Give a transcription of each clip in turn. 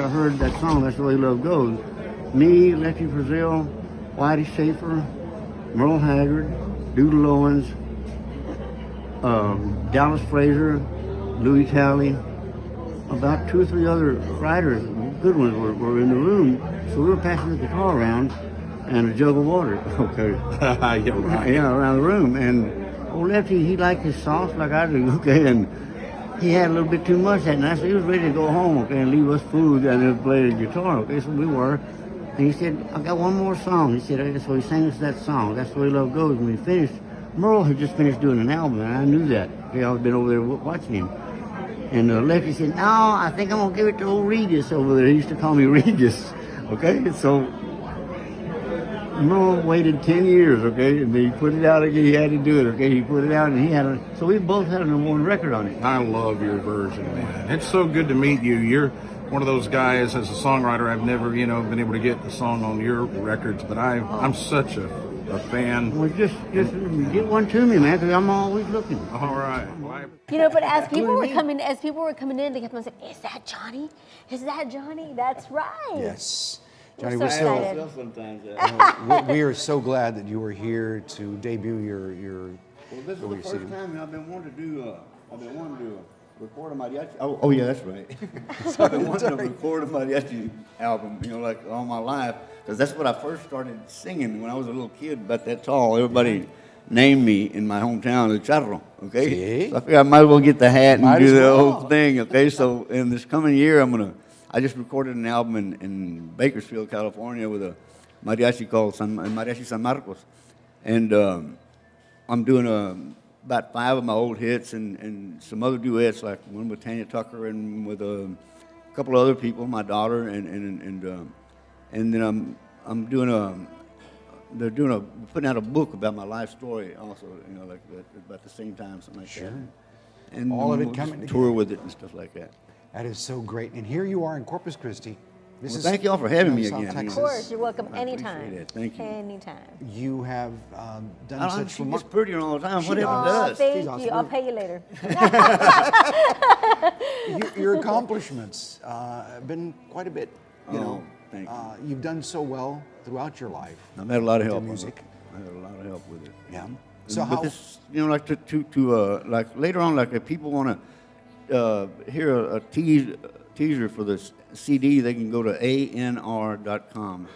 I heard that song, That's the Way Love Goes. Me, Lefty Brazil, Whitey Schaefer, Merle Haggard, Doodle Owens, Dallas Fraser, Louis Talley, about 2 or 3 other writers, good ones, were in the room. So we were passing the guitar around and a jug of water, okay? Yeah, around the room. And old Lefty, he liked his sauce like I do, okay? And he had a little bit too much that night, so he was ready to go home, okay, and leave us food and then play the guitar, okay? So we were. And he said, I got one more song. He said, so he sang us that song, That's the Way Love Goes. When he finished, Merle had just finished doing an album, and I knew that. Okay, I've been over there watching him. And Lefty said, no, I think I'm going to give it to old Regis over there. He used to call me Regis, okay? So Merle waited 10 years, okay? And he put it out again. He had to do it, okay? He put it out, and he had a, so we both had a number 1 record on it. I love your version, man. It's so good to meet you. You're one of those guys, as a songwriter, I've never, been able to get a song on your records, but I'm such a fan. Well, just get one to me, man, because I'm always looking. All right. But as people were coming in, they kept on saying, "Is that Johnny? Is that Johnny?" That's right. Yes. We're Johnny, so we're excited. we are so glad that you were here to debut your Well, this is the first time I've been wanting to do. Record a mariachi. Oh yeah, that's right. I've been wanting to record a mariachi album, like all my life, because that's what I first started singing when I was a little kid, about that tall. Everybody named me in my hometown El Charro. Okay, See? so I figured I might as well get the hat and Might do as the well. whole thing. Okay, so in this coming year, I just recorded an album in Bakersfield, California, with a mariachi called Mariachi San Marcos, and I'm doing about 5 of my old hits and some other duets, like one with Tanya Tucker and with a couple of other people, my daughter, and then I'm doing they're putting out a book about my life story also, like about the same time, something like that. And All of it we'll coming just tour together. with it and stuff like that. That is so great. And here you are in Corpus Christi. Well, thank you all for having me South again. Texas. Of course, you're welcome I appreciate anytime. it. Thank you. Anytime. You have done such She gets prettier all the time. Whatever it Oh, does. thank She's you. awesome. I'll pay you later. your accomplishments have been quite a bit. Thank you. You've done so well throughout your life. I've had a lot of with help. your music. I had a lot of help with it. Yeah. So So but how? this, like to like later on, like if people want to hear a teaser for this CD, they can go to anr.com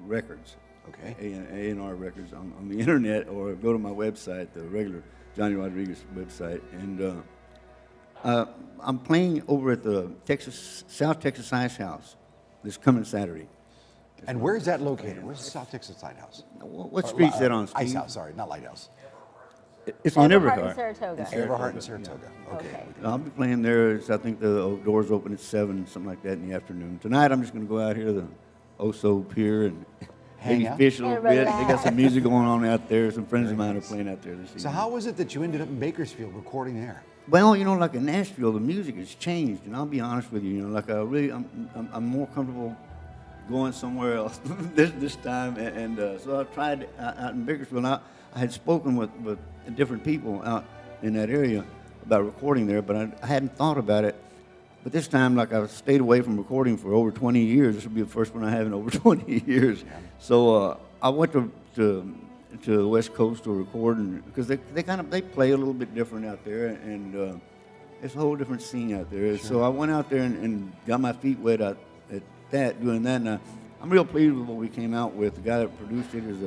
records. Okay. ANR records on the internet, or go to my website, the regular Johnny Rodriguez website, and I'm playing over at the South Texas Ice House this coming Saturday. And where is that located? Where's the South Texas Lighthouse? What street's that on, Ice Steve? House, sorry, not Lighthouse. It's on Everhart in Everhart. Saratoga. Everhart and Saratoga. Okay. Okay. I'll be playing there. I think the doors open at 7, something like that in the afternoon. Tonight, I'm just going to go out here to the Oso Pier and Hang maybe out. fish a little And bit. They relax. got some music going on out there. Some friends of mine are playing out there this evening. So how was it that you ended up in Bakersfield recording there? Well, like in Nashville, the music has changed, and I'll be honest with you. Like I'm more comfortable going somewhere else this time, and so I tried out in Bakersfield. I had spoken with different people out in that area about recording there, but I hadn't thought about it. But this time, like, I've stayed away from recording for over 20 years. This will be the first one I have in over 20 years. So I went to the West Coast to record, and because they play a little bit different out there, and it's a whole different scene out there. Sure. So I went out there and got my feet wet at doing that. And I'm real pleased with what we came out with. The guy that produced it is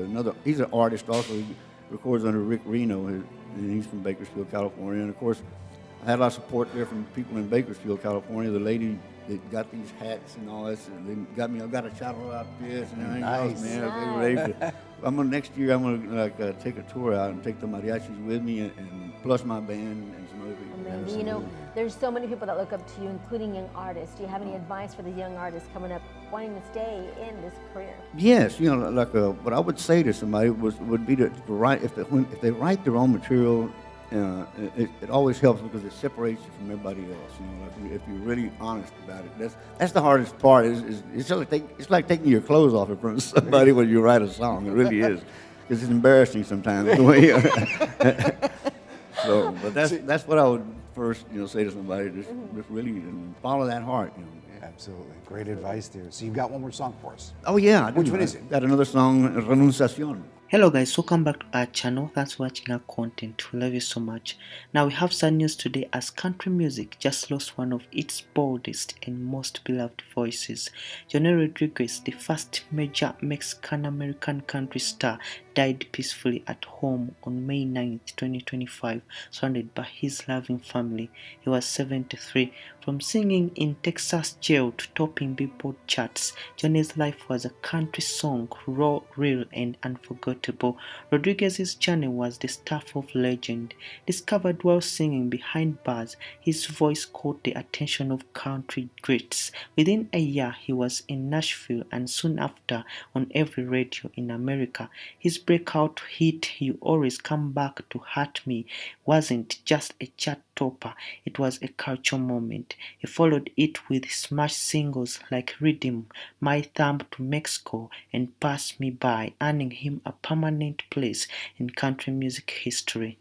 he's an artist also. He records under Rick Reno, and he's from Bakersfield, California. And of course, I had a lot of support there from people in Bakersfield, California. The lady that got these hats and all that, they got me. I got a channel outfit and everything else, man. They were ready to, next year. I'm gonna take a tour out and take the mariachis with me, and plus my band and some other people. Amazing. There's so many people that look up to you, including young artists. Do you have any advice for the young artists coming up, wanting to stay in this career? Yes, like what I would say to somebody would be to write if they write their own material. It always helps because it separates you from everybody else. Like if you're really honest about it, that's the hardest part. It's like taking your clothes off in front of somebody when you write a song. It really is, because it's embarrassing sometimes the way. But that's what I would first say to somebody. Just really follow that heart. Absolutely. Great advice there. So you've got one more song for us. Oh yeah, I do. Which one is I it? got another song, Renunciación. Hello guys, welcome back to our channel. Thanks for watching our content. We love you so much. Now we have sad news today as country music just lost one of its boldest and most beloved voices. Johnny Rodriguez, the first major Mexican-American country star, died peacefully at home on May 9th, 2025, surrounded by his loving family. He was 73. From singing in Texas jail to topping Billboard charts, Johnny's life was a country song, raw, real, and unforgettable. Rodriguez's journey was the stuff of legend. Discovered while singing behind bars, his voice caught the attention of country greats. Within a year, he was in Nashville and soon after on every radio in America. His breakout hit, "You Always Come Back to Hurt Me," wasn't just a chart topper, it was a culture moment. He followed it with smash singles like "Rhythm," "My Thumb to Mexico," and "Pass Me By," earning him a permanent place in country music history.